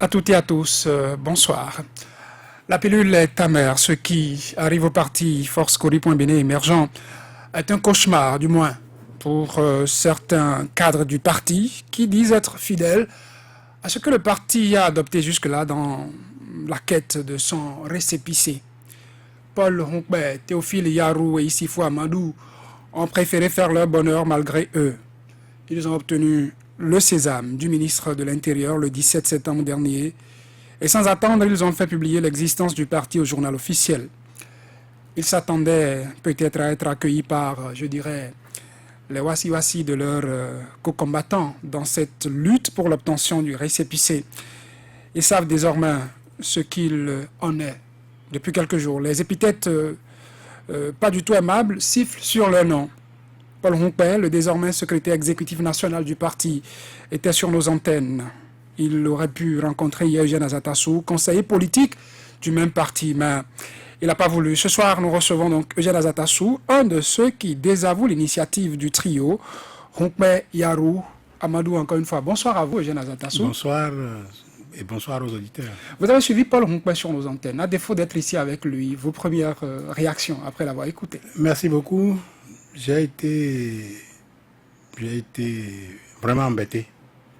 À toutes et à tous, bonsoir. La pilule est amère. Ce qui arrive au parti Force-Cori.Béné émergent est un cauchemar, du moins, pour certains cadres du parti qui disent être fidèles à ce que le parti a adopté jusque-là dans la quête de son récépissé. Paul Honkbe, Théophile Yarou et Issifou Amadou ont préféré faire leur bonheur malgré eux. Ils ont obtenu le sésame du ministre de l'Intérieur le 17 septembre dernier et sans attendre, ils ont fait publier l'existence du parti au journal officiel. Ils s'attendaient peut-être à être accueillis par, je dirais, les wassi-wassi de leurs co-combattants dans cette lutte pour l'obtention du récépissé. Ils savent désormais ce qu'il en est. Depuis quelques jours, les épithètes pas du tout aimables sifflent sur leur nom. Paul Honkbe, le désormais secrétaire exécutif national du parti, était sur nos antennes. Il aurait pu rencontrer hier Eugène Azatassou, conseiller politique du même parti, mais il n'a pas voulu. Ce soir, nous recevons donc Eugène Azatassou, un de ceux qui désavouent l'initiative du trio. Honkbe, Yarou, Amadou, encore une fois. Bonsoir à vous, Eugène Azatassou. Bonsoir et bonsoir aux auditeurs. Vous avez suivi Paul Honkbe sur nos antennes. À défaut d'être ici avec lui, vos premières réactions après l'avoir écouté? Merci beaucoup. J'ai été vraiment embêté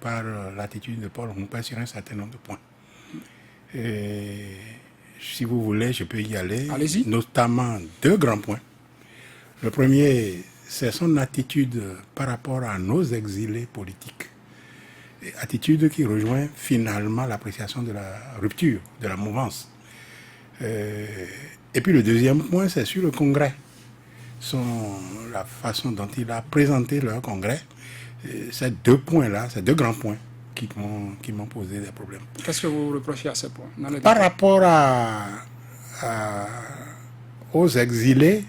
par l'attitude de Paul Honkbe sur un certain nombre de points. Et si vous voulez, je peux y aller. Allez-y. Notamment deux grands points. Le premier, c'est son attitude par rapport à nos exilés politiques. Attitude qui rejoint finalement l'appréciation de la rupture, de la mouvance. Et puis le deuxième point, c'est sur le Congrès. La façon dont il a présenté leur Congrès. Ces deux points-là, ces deux grands points qui m'ont posé des problèmes. Qu'est-ce que vous reprochez à ces points? Par rapport aux exilés,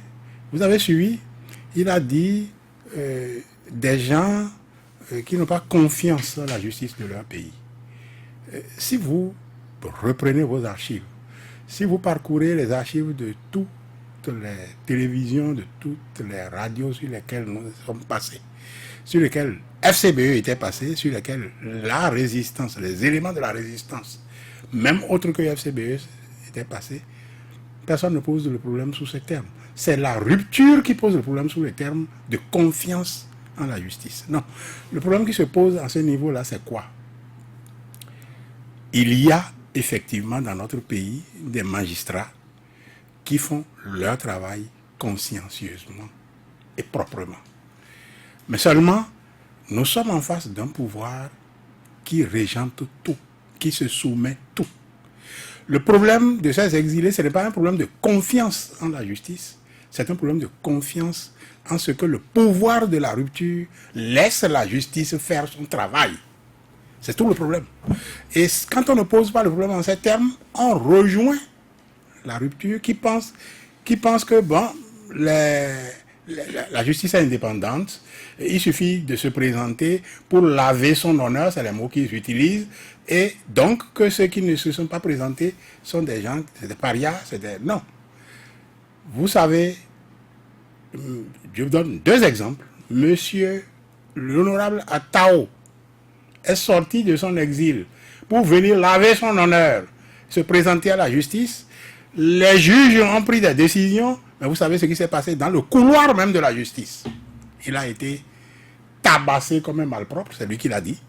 vous avez suivi, il a dit des gens qui n'ont pas confiance dans la justice de leur pays. Si vous reprenez vos archives, si vous parcourez les archives de toutes les télévisions, de toutes les radios sur lesquelles nous sommes passés, sur lesquelles FCBE était passé, sur lesquelles la résistance, les éléments de la résistance, même autres que FCBE était passé, personne ne pose le problème sous ces termes. C'est la rupture qui pose le problème sous les termes de confiance en la justice. Non. Le problème qui se pose à ce niveau-là, c'est quoi? Il y a effectivement dans notre pays des magistrats qui font leur travail consciencieusement et proprement. Mais seulement, nous sommes en face d'un pouvoir qui régente tout, qui se soumet tout. Le problème de ces exilés, ce n'est pas un problème de confiance en la justice, c'est un problème de confiance en ce que le pouvoir de la rupture laisse la justice faire son travail. C'est tout le problème. Et quand on ne pose pas le problème en ces termes, on rejoint la rupture qui pense que bon, la justice est indépendante, il suffit de se présenter pour laver son honneur, c'est les mots qu'ils utilisent, et donc que ceux qui ne se sont pas présentés sont des gens, c'est des parias, Non. Vous savez, je vous donne deux exemples. Monsieur l'honorable Atao est sorti de son exil pour venir laver son honneur, se présenter à la justice. Les juges ont pris des décisions, mais vous savez ce qui s'est passé dans le couloir même de la justice. Il a été tabassé comme un malpropre, c'est lui qui l'a dit.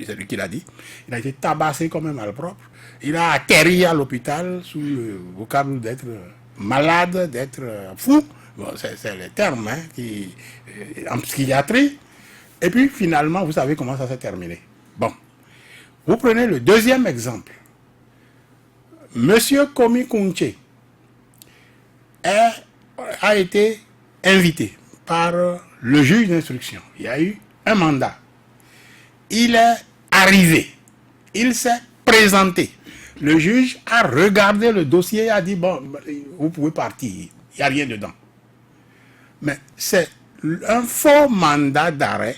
C'est lui qui l'a dit. Il a été tabassé comme un malpropre. Il a atterri à l'hôpital sous le vocable d'être malade, d'être fou. Bon, c'est les termes en psychiatrie. Et puis finalement, vous savez comment ça s'est terminé. Bon, vous prenez le deuxième exemple. Monsieur Komi Kounché a été invité par le juge d'instruction. Il y a eu un mandat. Il est arrivé. Il s'est présenté. Le juge a regardé le dossier et a dit, bon, vous pouvez partir. Il n'y a rien dedans. Mais c'est un faux mandat d'arrêt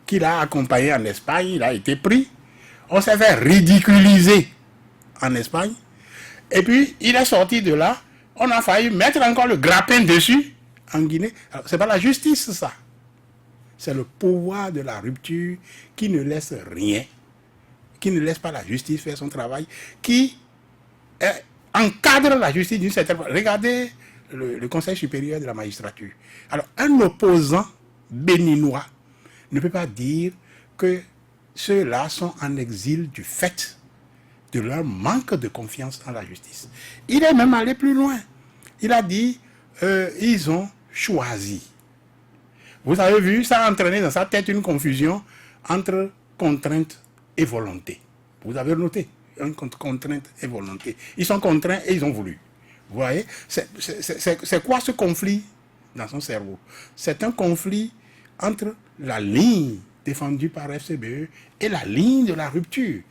qu'il a accompagné en Espagne. Il a été pris. On s'est fait ridiculiser en Espagne. Et puis, il est sorti de là. On a failli mettre encore le grappin dessus en Guinée. Alors, c'est pas la justice, ça. C'est le pouvoir de la rupture qui ne laisse rien, qui ne laisse pas la justice faire son travail, qui encadre la justice d'une certaine façon. Regardez le Conseil supérieur de la magistrature. Alors, un opposant béninois ne peut pas dire que ceux-là sont en exil du fait de leur manque de confiance en la justice. Il est même allé plus loin. Il a dit, ils ont choisi. Vous avez vu, ça a entraîné dans sa tête une confusion entre contrainte et volonté. Vous avez noté, entre contrainte et volonté. Ils sont contraints et ils ont voulu. Vous voyez, c'est quoi ce conflit dans son cerveau? C'est un conflit entre la ligne défendue par FCBE et la ligne de la rupture.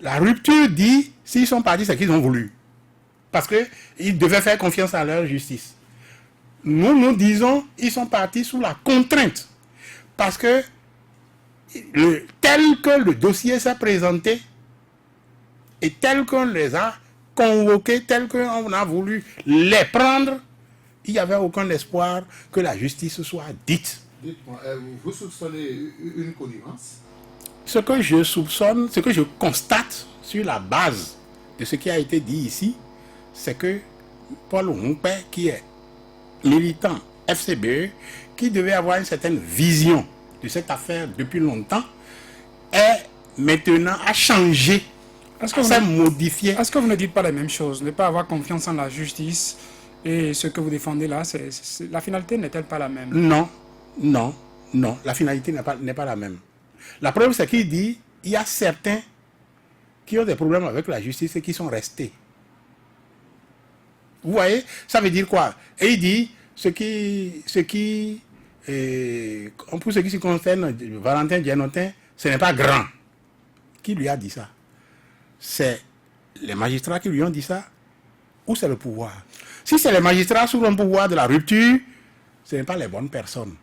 La rupture dit, s'ils sont partis, c'est qu'ils ont voulu. Parce qu'ils devaient faire confiance à leur justice. Nous disons, ils sont partis sous la contrainte. Parce que, tel que le dossier s'est présenté, et tel qu'on les a convoqués, tel qu'on a voulu les prendre, il n'y avait aucun espoir que la justice soit dite. Dites-moi, vous soupçonnez une connivence? Ce que je soupçonne, ce que je constate sur la base de ce qui a été dit ici, c'est que Paul Humpe, qui est militant FCBE, qui devait avoir une certaine vision de cette affaire depuis longtemps, est maintenant à changer, à modifier. Est-ce que vous ne dites pas la même chose? Ne pas avoir confiance en la justice et ce que vous défendez là, la finalité n'est-elle pas la même? Non, non, non, la finalité n'est pas la même. La preuve, c'est qu'il dit, il y a certains qui ont des problèmes avec la justice et qui sont restés. Vous voyez, ça veut dire quoi? Et il dit, pour ce qui se concerne Valentin Djenotin, ce n'est pas grand. Qui lui a dit ça? C'est les magistrats qui lui ont dit ça? Ou c'est le pouvoir? Si c'est les magistrats sous le pouvoir de la rupture, ce n'est pas les bonnes personnes.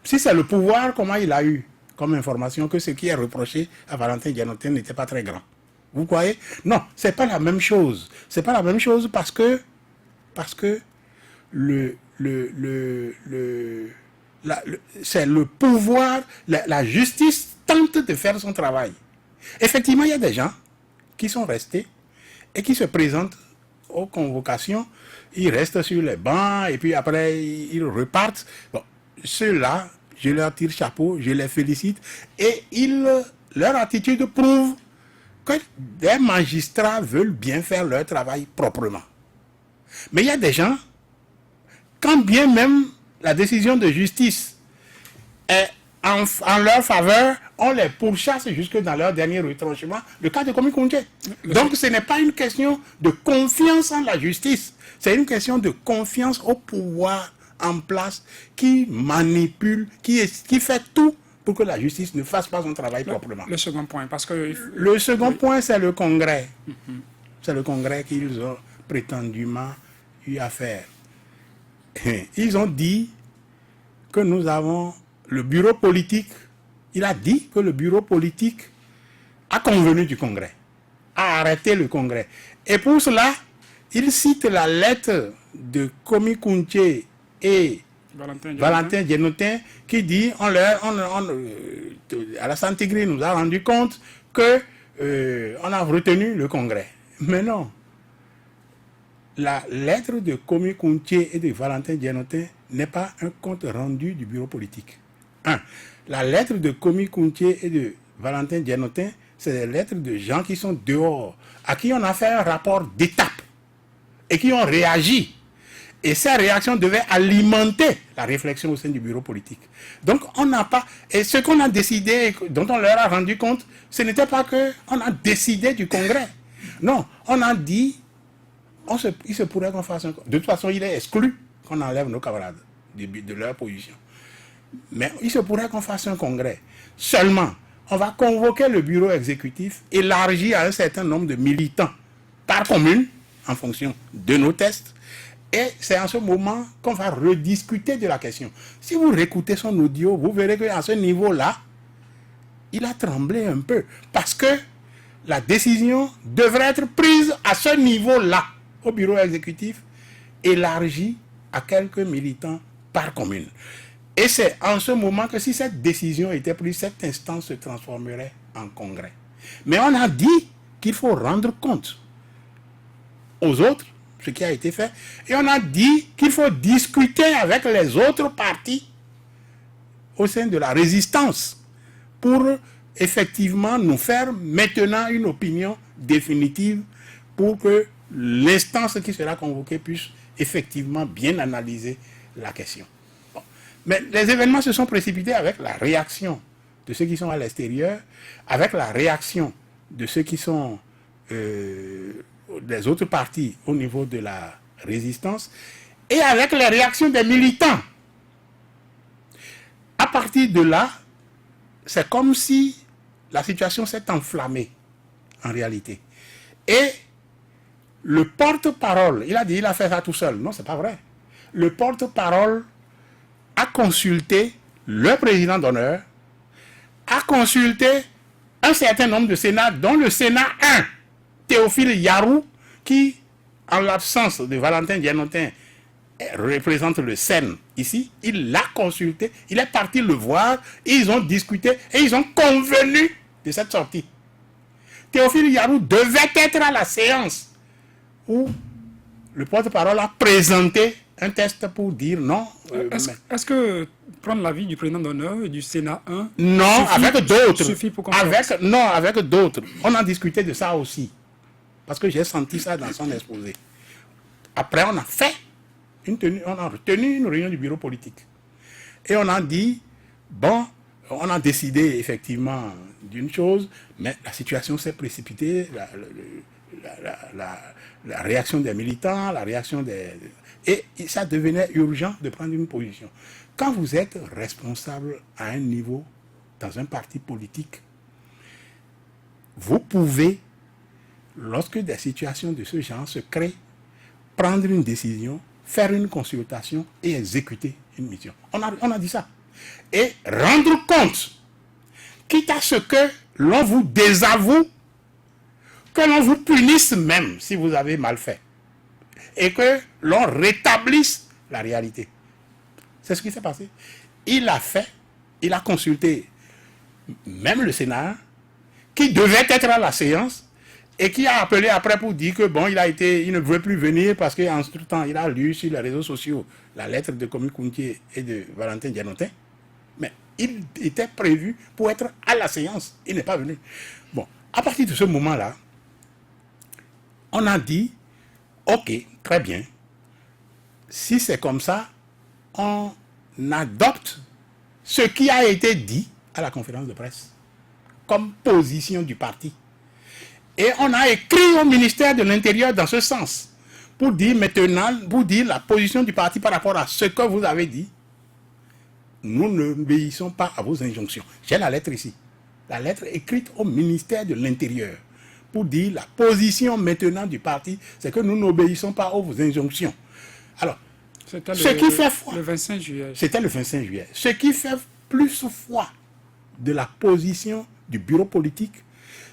Si c'est le pouvoir, comment il a eu comme information que ce qui est reproché à Valentin Djenotin n'était pas très grand? Vous voyez? Non, c'est pas la même chose. C'est pas la même chose parce que c'est le pouvoir, la justice tente de faire son travail. Effectivement, il y a des gens qui sont restés et qui se présentent aux convocations, ils restent sur les bancs et puis après ils repartent. Bon, ceux-là, je leur tire chapeau, je les félicite et leur attitude prouve que des magistrats veulent bien faire leur travail proprement. Mais il y a des gens, quand bien même la décision de justice est en leur faveur, on les pourchasse jusque dans leur dernier retranchement, le cas de Komi Kounché. Donc ce n'est pas une question de confiance en la justice, c'est une question de confiance au pouvoir en place qui manipule, qui fait tout pour que la justice ne fasse pas son travail proprement. Le second point, parce que... Le second point, c'est le Congrès. C'est le Congrès qu'ils ont prétendument eu à faire. Ils ont dit que nous avons le bureau politique, il a dit que le bureau politique a convenu du Congrès, a arrêté le Congrès. Et pour cela, il cite la lettre de Komi Kounché et Valentin Djenotin qui dit à la Santigri nous a rendu compte que on a retenu le Congrès. Mais non. La lettre de Komi Kounché et de Valentin Djenotin n'est pas un compte rendu du bureau politique. La lettre de Komi Kounché et de Valentin Djenotin, c'est des lettres de gens qui sont dehors, à qui on a fait un rapport d'étape et qui ont réagi. Et ces réactions devaient alimenter la réflexion au sein du bureau politique. Donc on n'a pas... Et ce qu'on a décidé, dont on leur a rendu compte, ce n'était pas qu'on a décidé du Congrès. Non, on a dit... il se pourrait qu'on fasse un... De toute façon, il est exclu qu'on enlève nos camarades de leur position. Mais il se pourrait qu'on fasse un congrès. Seulement, on va convoquer le bureau exécutif élargi à un certain nombre de militants par commune, en fonction de nos tests. Et c'est en ce moment qu'on va rediscuter de la question. Si vous réécoutez son audio, vous verrez qu'à ce niveau-là, il a tremblé un peu. Parce que la décision devrait être prise à ce niveau-là, au bureau exécutif, élargi à quelques militants par commune. Et c'est en ce moment que si cette décision était prise, cette instance se transformerait en congrès. Mais on a dit qu'il faut rendre compte aux autres ce qui a été fait. Et on a dit qu'il faut discuter avec les autres partis au sein de la résistance pour effectivement nous faire maintenant une opinion définitive pour que l'instance qui sera convoquée puisse effectivement bien analyser la question. Bon. Mais les événements se sont précipités avec la réaction de ceux qui sont à l'extérieur, avec la réaction de ceux qui sont des autres partis au niveau de la résistance, et avec les réactions des militants. À partir de là, c'est comme si la situation s'est enflammée, en réalité. Et le porte-parole, il a dit, il a fait ça tout seul. Non, c'est pas vrai. Le porte-parole a consulté le président d'honneur, a consulté un certain nombre de Sénats, dont le Sénat 1, Théophile Yarou, qui, en l'absence de Valentin Dianotin, représente le SEN ici, il l'a consulté, il est parti le voir, ils ont discuté et ils ont convenu de cette sortie. Théophile Yarou devait être à la séance où le porte-parole a présenté un texte pour dire non. Est-ce que prendre l'avis du président d'honneur et du Sénat 1 non, suffit, avec d'autres. Suffit pour non, avec d'autres. On a discuté de ça aussi. Parce que j'ai senti ça dans son exposé. Après, on a retenu une réunion du bureau politique. Et on a dit, bon, on a décidé effectivement d'une chose, mais la situation s'est précipitée, la réaction des militants, la réaction des... Et ça devenait urgent de prendre une position. Quand vous êtes responsable à un niveau, dans un parti politique, vous pouvez, lorsque des situations de ce genre se créent, prendre une décision, faire une consultation et exécuter une mission. On a dit ça. Et rendre compte, quitte à ce que l'on vous désavoue, que l'on vous punisse même si vous avez mal fait, et que l'on rétablisse la réalité. C'est ce qui s'est passé. Il a consulté même le Sénat, qui devait être à la séance, et qui a appelé après pour dire que bon, il ne veut plus venir parce qu'entre-temps, il a lu sur les réseaux sociaux la lettre de Komi Kountié et de Valentin Dianotin. Mais il était prévu pour être à la séance. Il n'est pas venu. Bon, à partir de ce moment-là, on a dit, ok, très bien. Si c'est comme ça, on adopte ce qui a été dit à la conférence de presse comme position du parti. Et on a écrit au ministère de l'Intérieur dans ce sens, pour dire maintenant, pour dire la position du parti par rapport à ce que vous avez dit. Nous n'obéissons pas à vos injonctions. J'ai la lettre ici. La lettre écrite au ministère de l'Intérieur, pour dire la position maintenant du parti, c'est que nous n'obéissons pas aux injonctions. Alors, ce qui fait foi, le 25 juillet. C'était le 25 juillet. Ce qui fait plus foi de la position du bureau politique,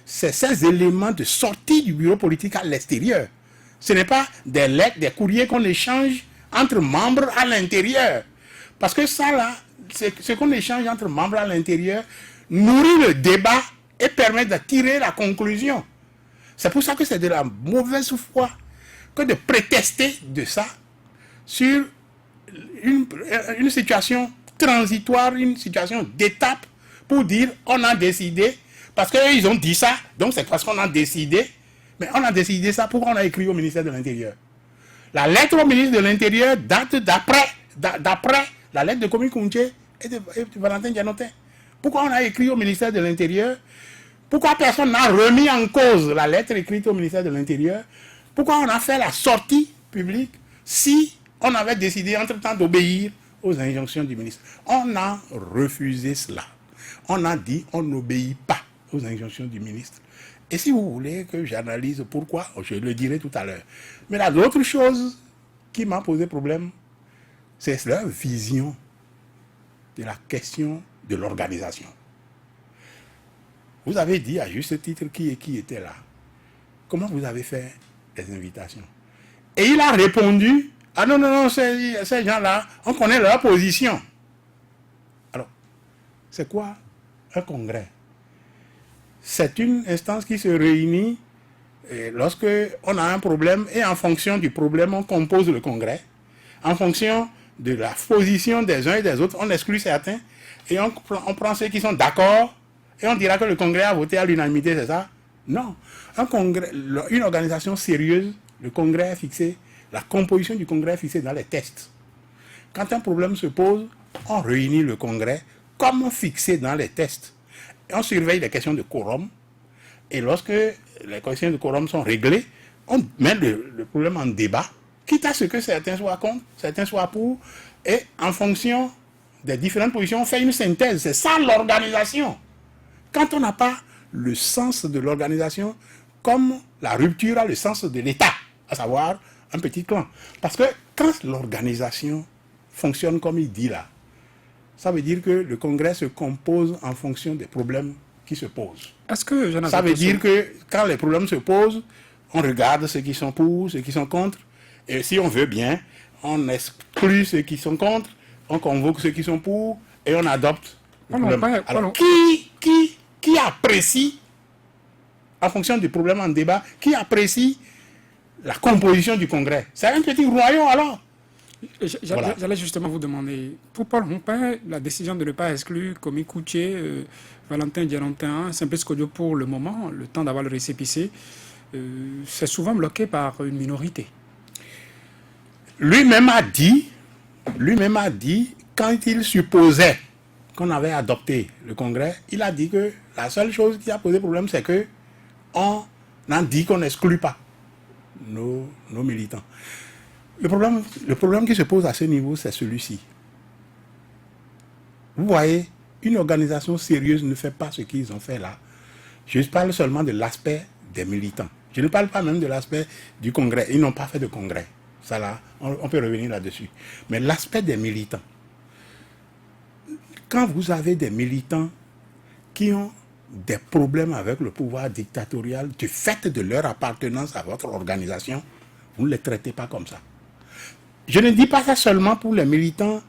c'est ces éléments de sortie du bureau politique à l'extérieur. Ce n'est pas des lettres, des courriers qu'on échange entre membres à l'intérieur. Parce que ça, là, ce qu'on échange entre membres à l'intérieur nourrit le débat et permet de tirer la conclusion. C'est pour ça que c'est de la mauvaise foi que de prétester de ça sur une situation transitoire, une situation d'étape pour dire on a décidé, parce qu'ils ont dit ça, donc c'est parce qu'on a décidé. Mais on a décidé ça, pourquoi on a écrit au ministère de l'Intérieur? La lettre au ministre de l'Intérieur date d'après la lettre de Komi Kountié et de Valentin Dianotin. Pourquoi on a écrit au ministère de l'Intérieur? Pourquoi personne n'a remis en cause la lettre écrite au ministère de l'Intérieur? Pourquoi on a fait la sortie publique si on avait décidé entre-temps d'obéir aux injonctions du ministre? On a refusé cela. On a dit on n'obéit pas aux injonctions du ministre. Et si vous voulez que j'analyse pourquoi, je le dirai tout à l'heure. Mais là, l'autre chose qui m'a posé problème, c'est leur vision de la question de l'organisation. Vous avez dit à juste titre qui était là. Comment vous avez fait les invitations? Et il a répondu, ah non, ces gens-là, on connaît leur position. Alors, c'est quoi un congrès? c'est une instance qui se réunit lorsque on a un problème et en fonction du problème, on compose le congrès. En fonction de la position des uns et des autres, on exclut certains et on prend ceux qui sont d'accord et on dira que le congrès a voté à l'unanimité, c'est ça? Non. Un congrès, une organisation sérieuse, le congrès est fixé, la composition du congrès est fixée dans les textes. Quand un problème se pose, on réunit le congrès comme fixé dans les textes. Et on surveille les questions de quorum. Et lorsque les questions de quorum sont réglées, on met le problème en débat, quitte à ce que certains soient contre, certains soient pour, et en fonction des différentes positions, on fait une synthèse. C'est ça l'organisation. Quand on n'a pas le sens de l'organisation, comme la rupture a le sens de l'État, à savoir un petit clan. Parce que quand l'organisation fonctionne comme il dit là, ça veut dire que le congrès se compose en fonction des problèmes qui se posent. Est-ce que ça veut dire que quand les problèmes se posent, on regarde ceux qui sont pour, ceux qui sont contre, et si on veut bien, on exclut ceux qui sont contre, on convoque ceux qui sont pour, et on adopte le problème. Alors, qui apprécie, en fonction du problème en débat, qui apprécie la composition du congrès? C'est un petit royaume alors. J'allais justement vous demander, pour Paul Rompin, la décision de ne pas exclure Komi Koutié, Valentin Diarantin, Simplice Kodio pour le moment, le temps d'avoir le récépissé, c'est souvent bloqué par une minorité. Lui-même a dit, quand il supposait qu'on avait adopté le congrès, il a dit que la seule chose qui a posé problème, c'est que on a dit qu'on n'exclut pas nos militants. Le problème qui se pose à ce niveau, c'est celui-ci. Vous voyez, une organisation sérieuse ne fait pas ce qu'ils ont fait là. Je parle seulement de l'aspect des militants. Je ne parle pas même de l'aspect du congrès. Ils n'ont pas fait de congrès. Ça là, on peut revenir là-dessus. Mais l'aspect des militants. Quand vous avez des militants qui ont des problèmes avec le pouvoir dictatorial du fait de leur appartenance à votre organisation, vous ne les traitez pas comme ça. Je ne dis pas ça seulement pour les militants,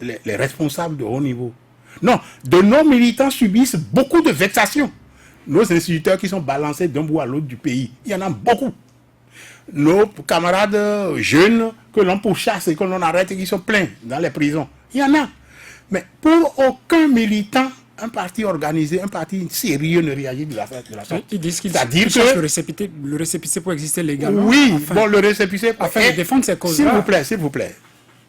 les responsables de haut niveau. Non, de nos militants subissent beaucoup de vexations. Nos instituteurs qui sont balancés d'un bout à l'autre du pays, il y en a beaucoup. Nos camarades jeunes que l'on pourchasse et que l'on arrête et qui sont pleins dans les prisons, il y en a. Mais pour aucun militant, un parti organisé, un parti sérieux ne réagit de la sorte. Ils disent qu'ils cherchent le récépissé pour exister légalement. Oui, le récépissé afin de défendre ces causes-là. S'il vous plaît.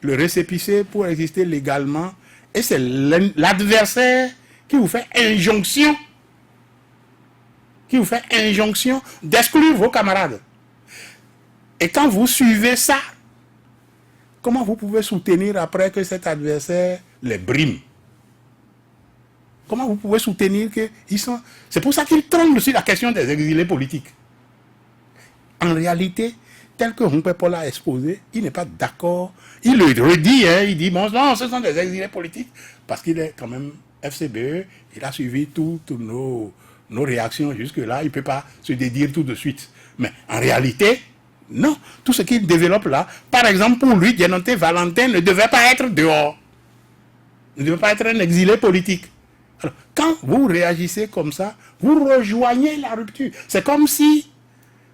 Le récépissé pour exister légalement, et c'est l'adversaire qui vous fait injonction d'exclure vos camarades. Et quand vous suivez ça, comment vous pouvez soutenir après que cet adversaire les brime? Comment vous pouvez soutenir qu'ils sont... C'est pour ça qu'ils tremblent sur la question des exilés politiques. En réalité, tel que Humpé Paul a exposé, il n'est pas d'accord. Il le redit, il dit, bon, non, ce sont des exilés politiques. Parce qu'il est quand même FCBE, il a suivi toutes nos réactions jusque-là, il ne peut pas se dédire tout de suite. Mais en réalité, non. Tout ce qu'il développe là, par exemple, pour lui, Diarantin Valentin ne devait pas être dehors. Il ne devait pas être un exilé politique. Alors, quand vous réagissez comme ça, vous rejoignez la rupture. C'est comme si,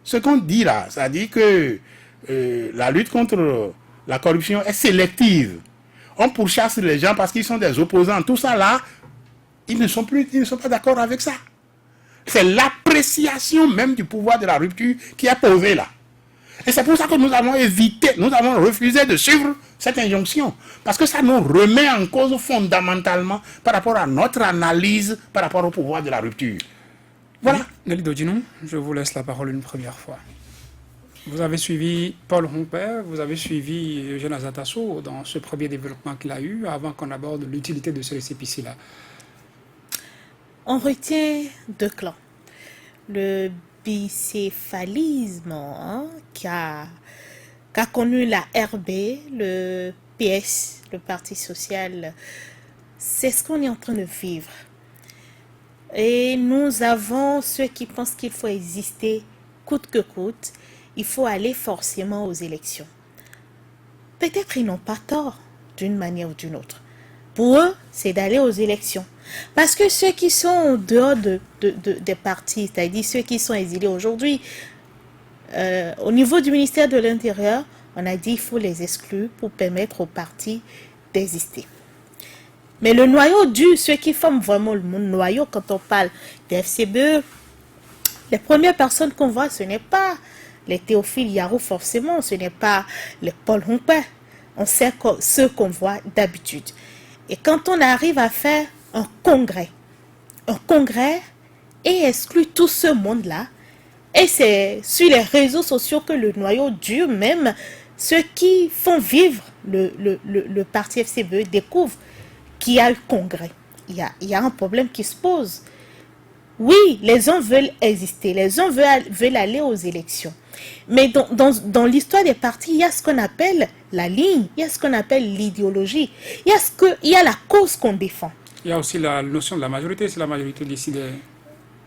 ce qu'on dit là, ça dit que la lutte contre la corruption est sélective. On pourchasse les gens parce qu'ils sont des opposants. Tout ça là, ils ne sont pas d'accord avec ça. C'est l'appréciation même du pouvoir de la rupture qui est posée là. Et c'est pour ça que nous avons refusé de suivre cette injonction. Parce que ça nous remet en cause fondamentalement par rapport à notre analyse, par rapport au pouvoir de la rupture. Voilà. Nelly Dodinou, je vous laisse la parole une première fois. Vous avez suivi Paul Rompin, vous avez suivi Eugène Azatasso dans ce premier développement qu'il a eu avant qu'on aborde l'utilité de ce récépissé-là. On retient deux clans. Le bicéphalisme qui a connu la RB, le PS, le Parti social, c'est ce qu'on est en train de vivre. Et nous avons ceux qui pensent qu'il faut exister coûte que coûte, il faut aller forcément aux élections. Peut-être ils n'ont pas tort d'une manière ou d'une autre. Pour eux, c'est d'aller aux élections. Parce que ceux qui sont en dehors des partis, c'est-à-dire ceux qui sont exilés aujourd'hui, au niveau du ministère de l'Intérieur, on a dit qu'il faut les exclure pour permettre aux partis d'exister. Mais le noyau dur, ceux qui forment vraiment le noyau, quand on parle des FCBE, les premières personnes qu'on voit, ce n'est pas les Théophile Yarou forcément, ce n'est pas les Paul Humpin. On sait ceux qu'on voit d'habitude. Et quand on arrive à faire un congrès et exclut tout ce monde-là, et c'est sur les réseaux sociaux que le noyau dur, même ceux qui font vivre le parti FCBE découvrent qu'il y a eu congrès. Il y a un problème qui se pose. Oui, les uns veulent exister, les uns veulent aller aux élections. Mais dans l'histoire des partis, il y a ce qu'on appelle la ligne, il y a ce qu'on appelle l'idéologie, il y a la cause qu'on défend. Il y a aussi la notion de la majorité, si la majorité décide.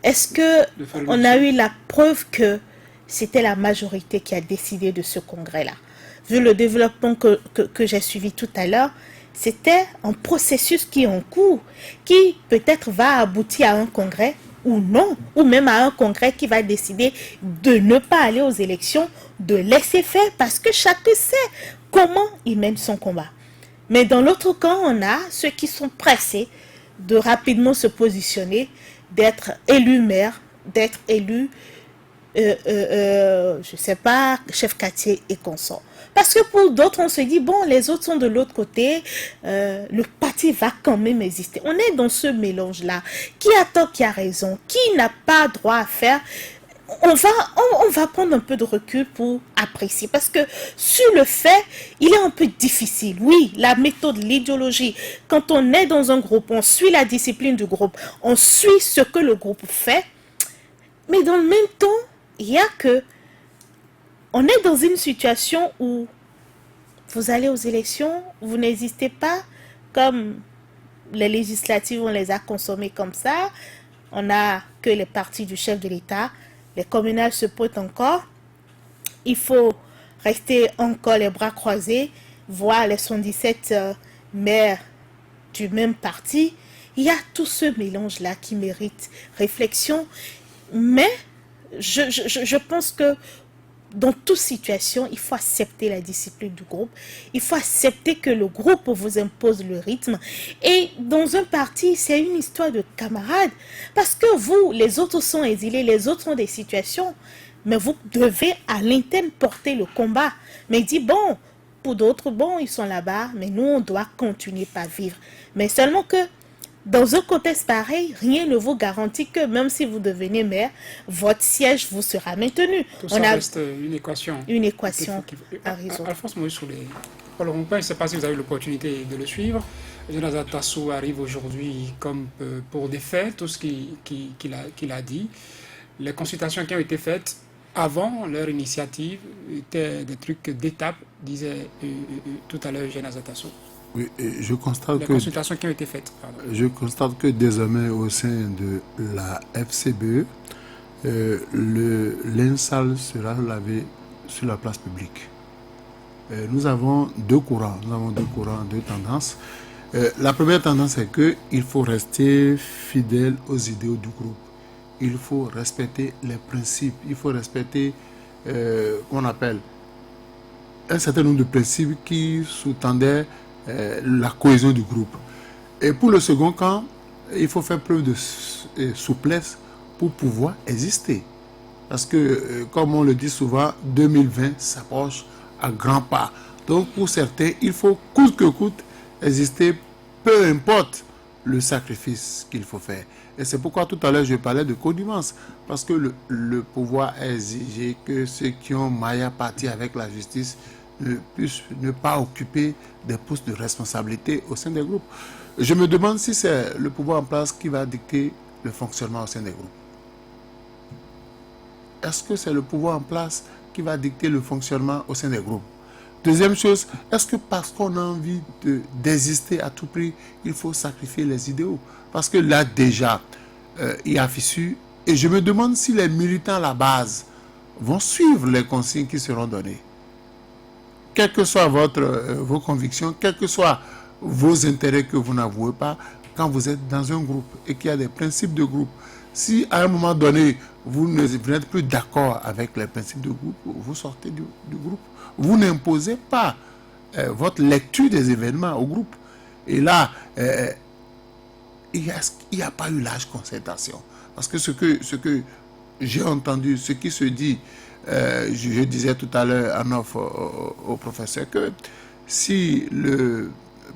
Est-ce qu'on a eu la preuve que c'était la majorité qui a décidé de ce congrès-là? Vu le développement que j'ai suivi tout à l'heure, c'était un processus qui est en cours, qui peut-être va aboutir à un congrès ou non, ou même à un congrès qui va décider de ne pas aller aux élections, de laisser faire, parce que chacun sait comment il mène son combat. Mais dans l'autre camp, on a ceux qui sont pressés de rapidement se positionner, d'être élus maire, d'être élus, je sais pas, chef quartier et consort. Parce que pour d'autres, on se dit, bon, les autres sont de l'autre côté, le parti va quand même exister. On est dans ce mélange-là. Qui a tort, qui a raison, qui n'a pas droit à faire. On va prendre un peu de recul pour apprécier. Parce que sur le fait, il est un peu difficile. Oui, la méthode, l'idéologie. Quand on est dans un groupe, on suit la discipline du groupe. On suit ce que le groupe fait. Mais dans le même temps, il y a que on est dans une situation où vous allez aux élections, vous n'existez pas, comme les législatives, on les a consommées comme ça. On n'a que les partis du chef de l'État. Les communales se pointent encore. Il faut rester encore les bras croisés, voir les 77 maires du même parti. Il y a tout ce mélange-là qui mérite réflexion. Mais je pense que dans toute situation, il faut accepter la discipline du groupe. Il faut accepter que le groupe vous impose le rythme. Et dans un parti, c'est une histoire de camarades. Parce que vous, les autres sont exilés, les autres ont des situations. Mais vous devez à l'interne porter le combat. Mais dit, bon, pour d'autres, bon, ils sont là-bas, mais nous, on doit continuer par vivre. Mais seulement que dans un contexte pareil, rien ne vous garantit que même si vous devenez maire, votre siège vous sera maintenu. Tout ça reste une équation. Une équation à résoudre. Alphonse Moïse Soulé, Paul Humpin, je ne sais pas si vous avez eu l'opportunité de le suivre. Jonathan Tassou arrive aujourd'hui comme pour des faits, tout ce qu'il a dit. Les consultations qui ont été faites avant leur initiative étaient des trucs d'étape, disait tout à l'heure Jonathan Tassou. Oui, je constate les consultations qui ont été faites. Pardon. Je constate que désormais au sein de la FCBE, le linge sale sera lavé sur la place publique. Nous avons deux courants, deux tendances. La première tendance est qu'il faut rester fidèle aux idéaux du groupe. Il faut respecter les principes, il faut respecter qu'on appelle un certain nombre de principes qui sous-tendaient la cohésion du groupe. Et pour le second camp, il faut faire preuve de souplesse pour pouvoir exister. Parce que, comme on le dit souvent, 2020 s'approche à grands pas. Donc pour certains, il faut coûte que coûte exister, peu importe le sacrifice qu'il faut faire. Et c'est pourquoi tout à l'heure je parlais de connivence. Parce que le pouvoir a exigé que ceux qui ont maille à partir avec la justice puissent ne pas occuper des postes de responsabilité au sein des groupes. Je me demande si c'est le pouvoir en place qui va dicter le fonctionnement au sein des groupes. Est-ce que c'est le pouvoir en place qui va dicter le fonctionnement au sein des groupes? Deuxième chose, est-ce que parce qu'on a envie d'exister à tout prix, il faut sacrifier les idéaux? Parce que là déjà, il y a fissure. Et je me demande si les militants à la base vont suivre les consignes qui seront données. Quelles que soient vos convictions, quelle que soit vos intérêts que vous n'avouez pas quand vous êtes dans un groupe et qu'il y a des principes de groupe. Si à un moment donné, vous n'êtes plus d'accord avec les principes de groupe, vous sortez du groupe. Vous n'imposez pas votre lecture des événements au groupe. Et là, il n'y a pas eu large concertation. Parce que ce que j'ai entendu, ce qui se dit, je disais tout à l'heure en off au professeur que si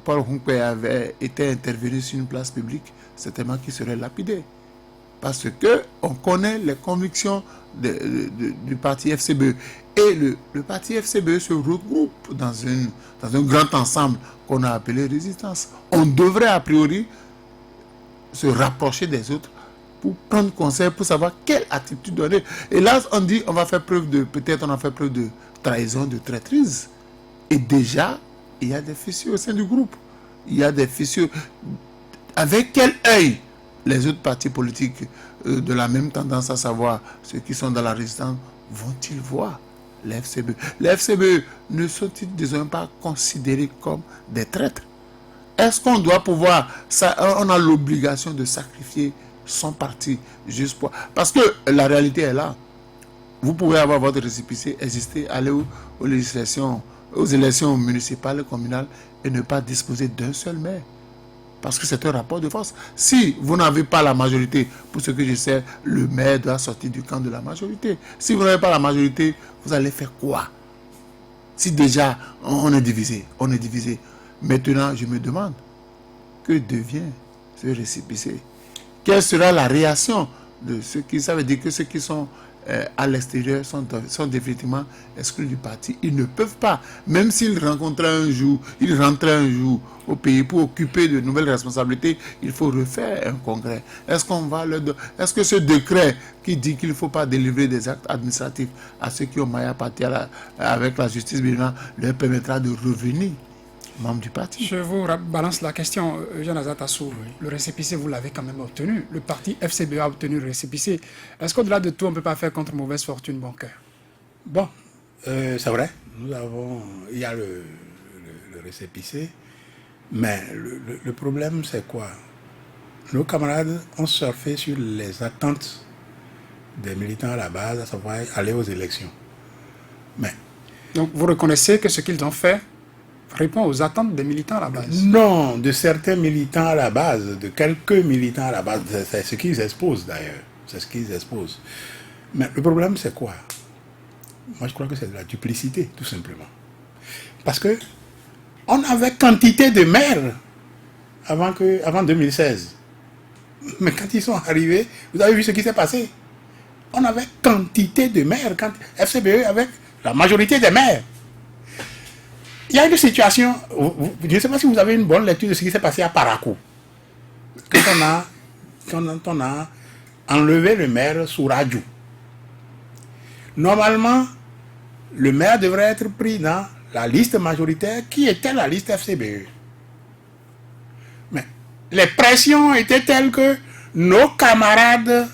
Paul Humpe avait été intervenu sur une place publique, certainement qu'il serait lapidé. Parce que on connaît les convictions du parti FCBE. Et le parti FCBE se regroupe dans un grand ensemble qu'on a appelé résistance. On devrait a priori se rapprocher des autres pour prendre conseil, pour savoir quelle attitude donner. Et là, on dit, on a fait preuve de trahison, de traîtrise. Et déjà, il y a des fissures au sein du groupe. Il y a des fissures. Avec quel œil les autres partis politiques de la même tendance, à savoir ceux qui sont dans la résistance, vont-ils voir les FCBE? Les FCBE ne sont-ils désormais pas considérés comme des traîtres? Est-ce qu'on doit pouvoir, on a l'obligation de sacrifier son parti juste pour... Parce que la réalité est là. Vous pouvez avoir votre récépissé, exister, aller aux élections municipales et communales et ne pas disposer d'un seul maire. Parce que c'est un rapport de force. Si vous n'avez pas la majorité, pour ce que je sais, le maire doit sortir du camp de la majorité. Si vous n'avez pas la majorité, vous allez faire quoi? Si déjà on est divisé, Maintenant, je me demande, que devient ce récépissé? Quelle sera la réaction de ceux qui... Ça veut dire que ceux qui sont à l'extérieur sont définitivement exclus du parti. Ils ne peuvent pas, même s'ils rentraient un jour au pays pour occuper de nouvelles responsabilités, il faut refaire un congrès. Est-ce que ce décret qui dit qu'il ne faut pas délivrer des actes administratifs à ceux qui ont maillé à partir avec la justice béninoise leur permettra de revenir membre du parti? Je vous balance la question, Jean Azatassou. Oui. Le récépissé, vous l'avez quand même obtenu. Le parti FCBE a obtenu le récépissé. Est-ce qu'au-delà de tout, on ne peut pas faire contre mauvaise fortune bon cœur? Bon, c'est vrai. Il y a le récépissé. Mais le problème, c'est quoi? Nos camarades ont surfé sur les attentes des militants à la base, à savoir aller aux élections. Mais... Donc, vous reconnaissez que ce qu'ils ont fait répond aux attentes des militants à la base? Non, de certains militants à la base, de quelques militants à la base. C'est ce qu'ils exposent d'ailleurs. C'est ce qu'ils exposent. Mais le problème, c'est quoi? Moi, je crois que c'est de la duplicité, tout simplement. Parce que on avait quantité de maires avant 2016. Mais quand ils sont arrivés, vous avez vu ce qui s'est passé? On avait quantité de maires. Quand FCBE avec la majorité des maires. Il y a une situation, je ne sais pas si vous avez une bonne lecture de ce qui s'est passé à Parakou. Quand on a enlevé le maire Souradjou. Normalement, le maire devrait être pris dans la liste majoritaire qui était la liste FCBE. Mais les pressions étaient telles que nos camarades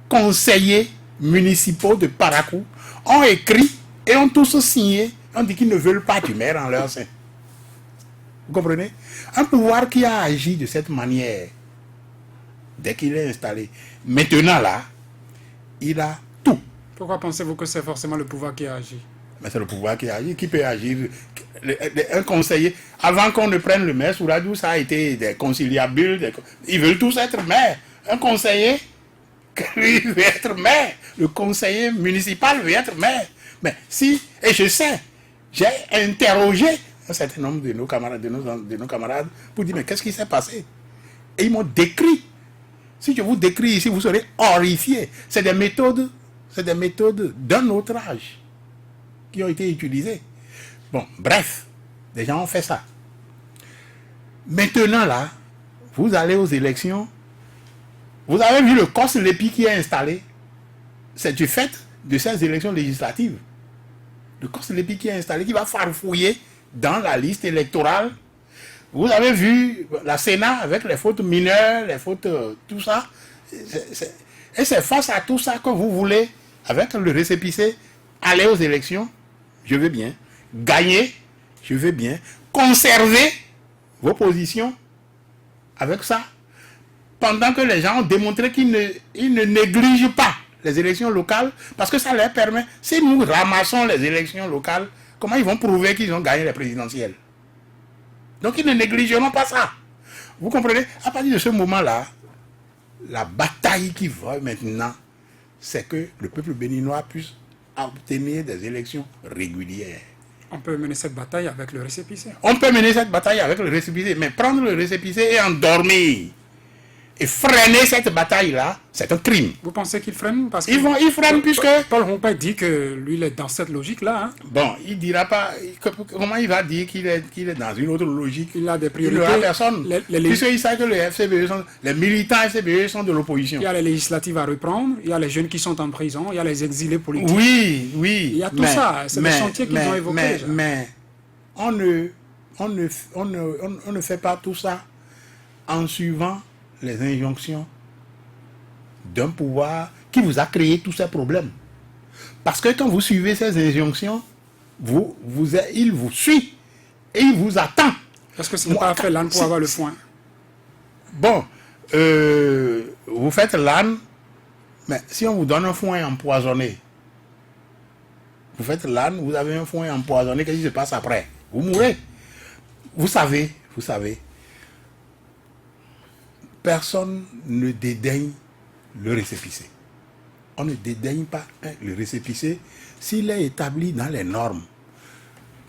conseillers municipaux de Parakou ont écrit et ont tous signé. On dit qu'ils ne veulent pas du maire en leur sein. Vous comprenez? Un pouvoir qui a agi de cette manière, dès qu'il est installé, maintenant là, il a tout. Pourquoi pensez-vous que c'est forcément le pouvoir qui a agi? Mais c'est le pouvoir qui agit. Qui peut agir? Un conseiller, avant qu'on ne prenne le maire, Souradjou, ça a été des conciliables. Ils veulent tous être maire. Un conseiller, lui veut être maire. Le conseiller municipal veut être maire. Mais si, et je sais, j'ai interrogé un certain nombre de nos camarades, pour dire, mais qu'est-ce qui s'est passé? Et ils m'ont décrit. Si je vous décris ici, vous serez horrifiés. C'est des méthodes d'un autre âge qui ont été utilisées. Bon, bref, les gens ont fait ça. Maintenant là, vous allez aux élections, vous avez vu le COS-LEPI qui est installé. C'est du fait de ces élections législatives. Le COS-LEPI qui est installé, qui va farfouiller dans la liste électorale. Vous avez vu la Sénat avec les fautes mineures, les fautes, tout ça. Et c'est face à tout ça que vous voulez, avec le récépissé, aller aux élections. Je veux bien. Gagner. Je veux bien. Conserver vos positions avec ça, pendant que les gens ont démontré qu'ils ne négligent pas les élections locales, parce que ça leur permet, si nous ramassons les élections locales, comment ils vont prouver qu'ils ont gagné les présidentielles? Donc ils ne négligeront pas ça. Vous comprenez? À partir de ce moment-là, la bataille qui va maintenant, c'est que le peuple béninois puisse obtenir des élections régulières. On peut mener cette bataille avec le récépissé. On peut mener cette bataille avec le récépissé, mais prendre le récépissé et endormir et freiner cette bataille-là, c'est un crime. Vous pensez qu'ils freinent parce que Ils freinent puisque... Paul Rompin dit que lui, il est dans cette logique-là. Hein. Bon, il dira pas... Comment il va dire qu'il est dans une autre logique? Il a des Il priorités. n'aura personne. Les Puisqu'il sait que les militants FCBE sont de l'opposition. Il y a les législatives à reprendre, il y a les jeunes qui sont en prison, il y a les exilés politiques. Oui, oui. Il y a tout ça, c'est des chantiers qu'ils ont évoqués. Mais on ne fait pas tout ça en suivant les injonctions d'un pouvoir qui vous a créé tous ces problèmes. Parce que quand vous suivez ces injonctions, il vous suit et il vous attend. Parce que ce n'est pas fait l'âne pour avoir le foin. Bon, vous faites l'âne, mais si on vous donne un foin empoisonné, vous faites l'âne, vous avez un foin empoisonné, qu'est-ce qui se passe après? Vous mourrez. Vous savez, personne ne dédaigne le récépissé. On ne dédaigne pas le récépissé s'il est établi dans les normes.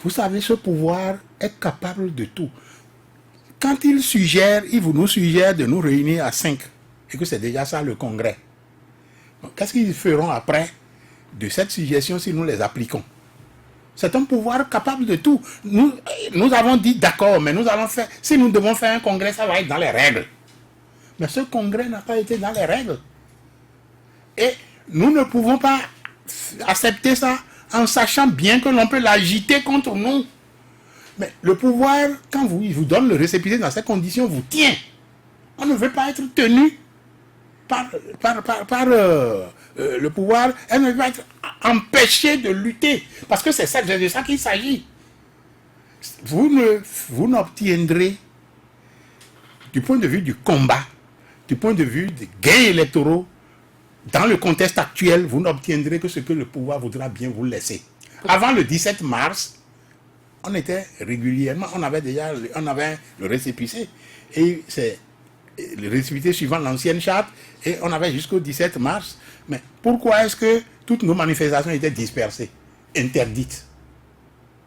Vous savez, ce pouvoir est capable de tout. Quand il nous suggère de nous réunir à 5, et que c'est déjà ça le Congrès, qu'est-ce qu'ils feront après de cette suggestion si nous les appliquons? C'est un pouvoir capable de tout. Nous avons dit d'accord, mais nous allons faire... Si nous devons faire un congrès, ça va être dans les règles. Mais ce congrès n'a pas été dans les règles. Et nous ne pouvons pas accepter ça en sachant bien que l'on peut l'agiter contre nous. Mais le pouvoir, quand il vous donne le récépissé dans ces conditions, vous tient. On ne veut pas être tenu par le pouvoir, elle ne veut pas être empêchée de lutter. Parce que c'est de ça qu'il s'agit. Vous n'obtiendrez, du point de vue du combat, du point de vue des gains électoraux, dans le contexte actuel, vous n'obtiendrez que ce que le pouvoir voudra bien vous laisser. Avant le 17 mars, on était régulièrement, on avait le récépissé. Et c'est le récépissé suivant l'ancienne charte, et on avait jusqu'au 17 mars. Mais pourquoi est-ce que toutes nos manifestations étaient dispersées, interdites?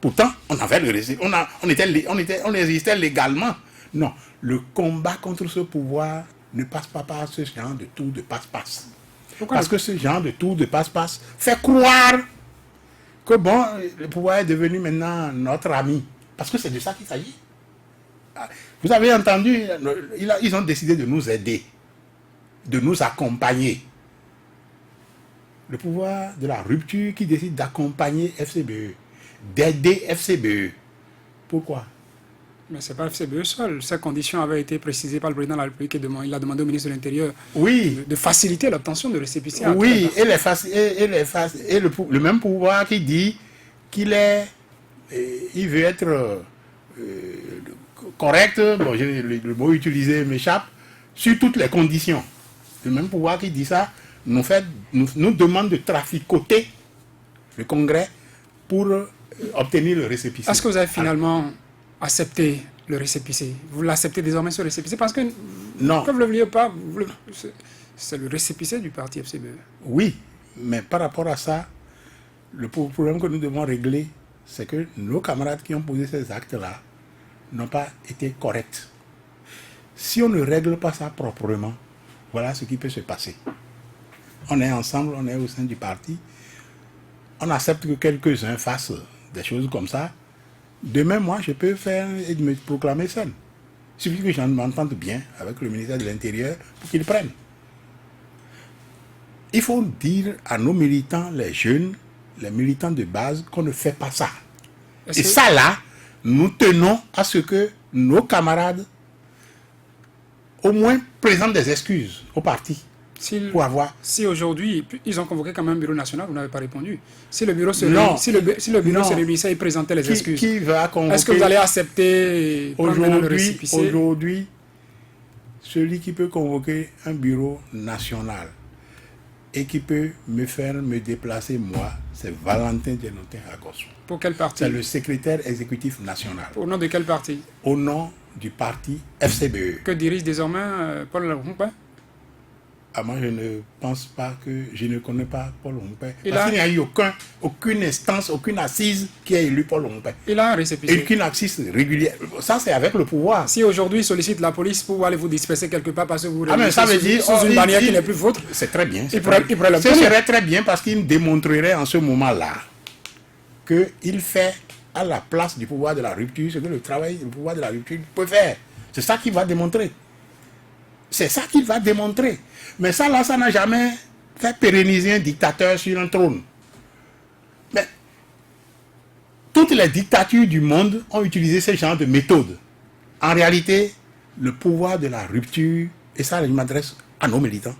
Pourtant, on avait le récépissé, on existait légalement. Non, le combat contre ce pouvoir ne passe pas par ce genre de tour de passe-passe. Parce que ce genre de tour de passe-passe fait croire que bon, le pouvoir est devenu maintenant notre ami. Parce que c'est de ça qu'il s'agit. Vous avez entendu, ils ont décidé de nous aider, de nous accompagner. Le pouvoir de la rupture qui décide d'accompagner FCBE, d'aider FCBE. Pourquoi? Mais ce n'est pas FCBE seul. Ces conditions avaient été précisées par le président de la République. Il a demandé au ministre de l'Intérieur de faciliter l'obtention de récépissé. Oui, et le même pouvoir qui dit qu'il veut être correct, bon, le mot utilisé m'échappe, sur toutes les conditions. Le même pouvoir qui dit ça nous demande de traficoter le Congrès pour obtenir le récépissé. Est-ce que vous avez finalement accepté le récépissé? Vous l'acceptez désormais ce récépissé? Parce que, non, comme vous ne le vouliez pas, c'est le récépissé du parti FCBE. Oui, mais par rapport à ça, le problème que nous devons régler, c'est que nos camarades qui ont posé ces actes-là n'ont pas été corrects. Si on ne règle pas ça proprement, voilà ce qui peut se passer. On est ensemble, on est au sein du parti, on accepte que quelques-uns fassent des choses comme ça. Demain, moi, je peux faire et me proclamer seul. Il suffit que j'en m'entende bien avec le ministère de l'Intérieur pour qu'il prenne. Il faut dire à nos militants, les jeunes, les militants de base, qu'on ne fait pas ça. Et ça, là, nous tenons à ce que nos camarades, au moins, présentent des excuses au parti. pour avoir... Si aujourd'hui, ils ont convoqué quand même un bureau national, vous n'avez pas répondu. Si le bureau se Non. se réunissait et présentait les excuses, Qui va convoquer... est-ce que vous allez accepter et prendre maintenant le récépissé? Aujourd'hui, celui qui peut convoquer un bureau national et qui peut me faire me déplacer, moi, c'est Valentin Djenotin Agosso. Pour quel parti? C'est le secrétaire exécutif national. Au nom de quel parti? Au nom du parti FCBE. Que dirige désormais Paul Rumpin? Ah, moi, je ne pense pas que... Je ne connais pas Paul Rumpin. Il Parce a- qu'il n'y a eu aucune instance, aucune assise qui a élu Paul Rumpin. Il a un Et récépissé. aucune assise régulière. Ça, c'est avec le pouvoir. Si aujourd'hui il sollicite la police pour aller vous disperser quelque part parce que vous Ah, mais ça veut réunissez dire... sous une il bannière dit- qui n'est plus vôtre, C'est très bien. Il pourrait Ce l'obtenir. serait très bien parce qu'il démontrerait en ce moment-là qu'il fait à la place du pouvoir de la rupture ce que le pouvoir de la rupture peut faire. C'est ça qu'il va démontrer. C'est ça qu'il va démontrer. Mais ça, là, ça n'a jamais fait pérenniser un dictateur sur un trône. Mais toutes les dictatures du monde ont utilisé ce genre de méthode. En réalité, le pouvoir de la rupture, et ça, je m'adresse à nos militants,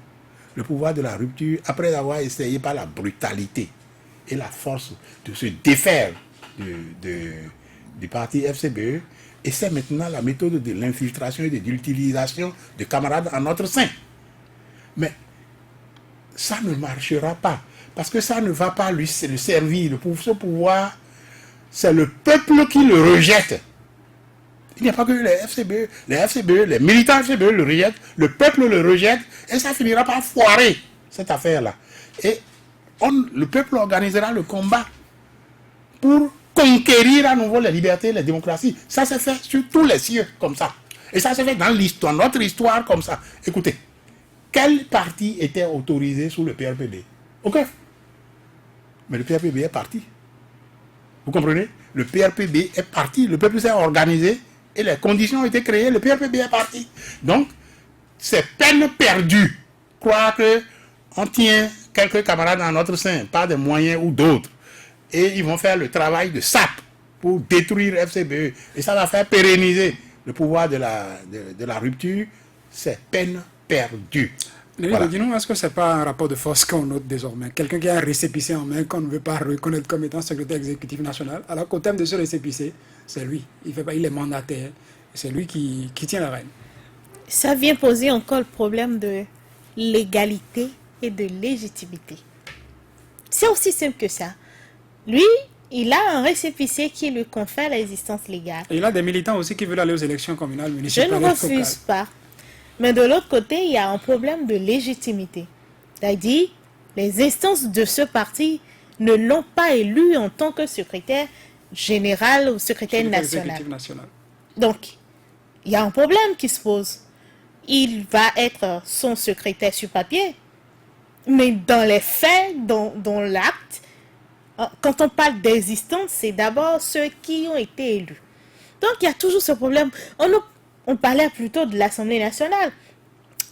le pouvoir de la rupture, après avoir essayé par la brutalité et la force de se défaire du parti FCBE, et c'est maintenant la méthode de l'infiltration et de l'utilisation de camarades en notre sein. Mais ça ne marchera pas, parce que ça ne va pas lui servir. Ce pouvoir, c'est le peuple qui le rejette. Il n'y a pas que les FCBE, les militants FCBE le rejettent, le peuple le rejette, et ça finira par foirer, cette affaire-là. Et le peuple organisera le combat pour conquérir à nouveau les libertés, les démocraties. Ça s'est fait sur tous les cieux, comme ça. Et ça s'est fait dans l'histoire, notre histoire, comme ça. Écoutez, quel parti était autorisé sous le PRPD? Ok. Mais le PRPD est parti. Vous comprenez? Le PRPD est parti, le peuple s'est organisé, et les conditions ont été créées, le PRPD est parti. Donc, c'est peine perdue. Croire que on tient quelques camarades dans notre sein, pas des moyens ou d'autres, et ils vont faire le travail de sape pour détruire FCBE. Et ça va faire pérenniser le pouvoir de la rupture. C'est peine perdue. Voilà. Dis-nous, est-ce que ce n'est pas un rapport de force qu'on note désormais? Quelqu'un qui a un récépissé en main qu'on ne veut pas reconnaître comme étant secrétaire exécutif national, alors qu'au terme de ce récépissé, c'est lui. Il est mandataire. C'est lui qui tient la reine. Ça vient poser encore le problème de légalité et de légitimité. C'est aussi simple que ça. Lui, il a un récépissé qui lui confère l'existence légale. Et il a des militants aussi qui veulent aller aux élections communales, Je municipales. ne refuse pas. Mais de l'autre côté, il y a un problème de légitimité. C'est-à-dire, les instances de ce parti ne l'ont pas élu en tant que secrétaire général ou secrétaire national. Donc, il y a un problème qui se pose. Il va être son secrétaire sur papier, mais dans les faits, dans l'acte, quand on parle d'existence, c'est d'abord ceux qui ont été élus. Donc, il y a toujours ce problème. On parlait plutôt de l'Assemblée nationale.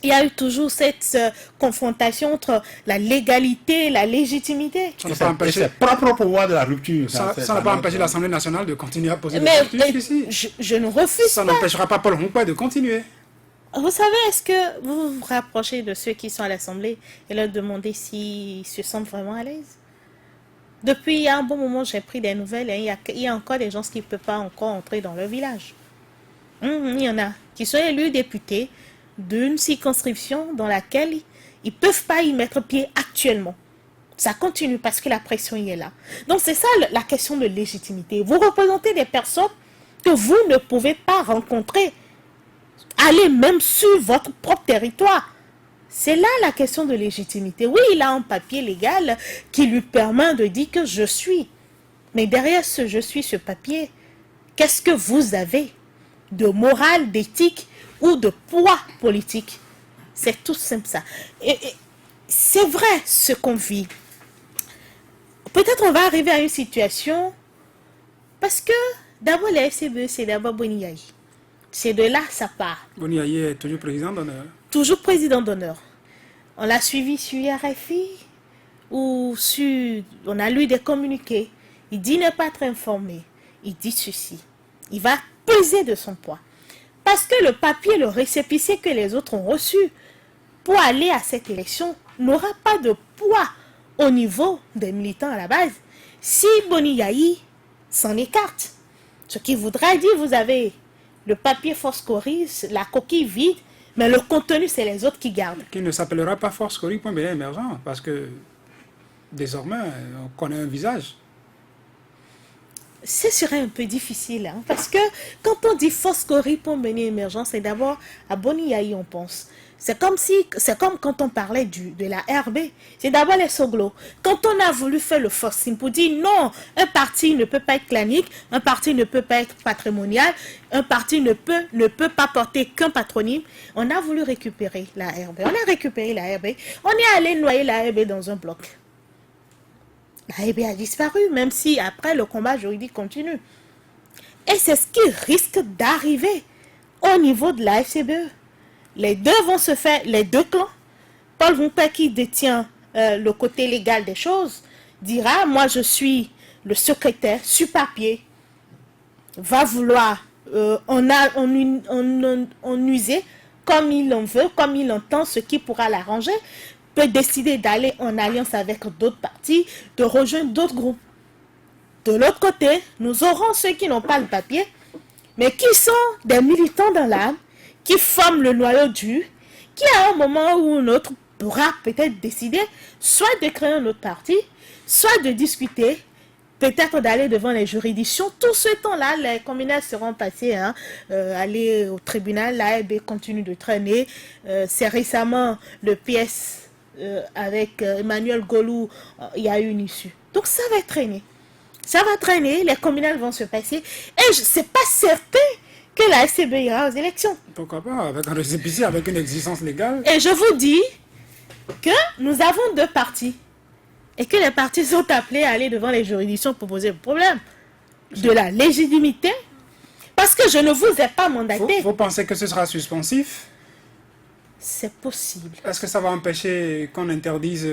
Il y a eu toujours cette confrontation entre la légalité et la légitimité. Ça n'a pas empêché le propre pouvoir de la rupture. Ça n'a pas empêché l'Assemblée nationale de continuer à poser des Mais questions ici. je ne refuse Ça pas. n'empêchera pas Paul Rumpin de continuer. Vous savez, est-ce que vous vous rapprochez de ceux qui sont à l'Assemblée et leur demandez s'ils se sentent vraiment à l'aise? Depuis un bon moment, j'ai pris des nouvelles et il y a encore des gens qui ne peuvent pas encore entrer dans leur village. Il y en a qui sont élus députés d'une circonscription dans laquelle ils ne peuvent pas y mettre pied actuellement. Ça continue parce que la pression y est là. Donc c'est ça la question de légitimité. Vous représentez des personnes que vous ne pouvez pas rencontrer. Allez même sur votre propre territoire. C'est là la question de légitimité. Oui, il a un papier légal qui lui permet de dire que je suis. Mais derrière ce je suis, ce papier, qu'est-ce que vous avez de morale, d'éthique ou de poids politique? C'est tout simple ça. Et c'est vrai ce qu'on vit. Peut-être on va arriver à une situation parce que d'abord la FCBE, c'est d'abord Boniaï. C'est de là ça part. Boniaï est toujours président d'honneur. Toujours président d'honneur. On l'a suivi sur RFI ou on a lu des communiqués. Il dit ne pas être informé. Il dit ceci. Il va peser de son poids. Parce que le papier, le récépissé que les autres ont reçu pour aller à cette élection n'aura pas de poids au niveau des militants à la base si Boni Yayi s'en écarte. Ce qui voudra dire, vous avez le papier Force Coris, la coquille vide, mais le contenu, c'est les autres qui gardent. Qui ne s'appellera pas Force Cori.Bénin émergent, parce que désormais, on connaît un visage. Ce serait un peu difficile, hein, parce que quand on dit Force Cori.Bénin émergent, c'est d'abord à Boni Yayi on pense. C'est comme quand on parlait de la RB. C'est d'abord les Soglo. Quand on a voulu faire le forcing pour dire non, un parti ne peut pas être clanique, un parti ne peut pas être patrimonial, un parti ne peut pas porter qu'un patronyme, on a voulu récupérer la RB. On a récupéré la RB. On est allé noyer la RB dans un bloc. La RB a disparu, même si après le combat juridique continue. Et c'est ce qui risque d'arriver au niveau de la FCBE. Les deux vont se faire, les deux clans. Paul Humpé qui détient le côté légal des choses dira, moi je suis le secrétaire sur papier, va vouloir en user comme il en veut, comme il entend, ce qui pourra l'arranger, peut décider d'aller en alliance avec d'autres partis, de rejoindre d'autres groupes. De l'autre côté, nous aurons ceux qui n'ont pas le papier, mais qui sont des militants dans l'âme, qui forment le noyau dur, qui à un moment ou un autre pourra peut-être décider soit de créer un autre parti, soit de discuter, peut-être d'aller devant les juridictions. Tout ce temps-là, les communales seront passées, aller au tribunal, l'AEB continue de traîner. C'est récemment le PS avec Emmanuel Golou, il y a eu une issue. Donc ça va traîner. Ça va traîner, les communales vont se passer. Et c'est pas certain que la FCB ira aux élections. Pourquoi pas, avec un récépissé, avec une existence légale. Et je vous dis que nous avons deux partis. Et que les partis sont appelés à aller devant les juridictions pour poser le problème de la légitimité. Parce que je ne vous ai pas mandaté. Vous pensez que ce sera suspensif? C'est possible. Est-ce que ça va empêcher qu'on interdise,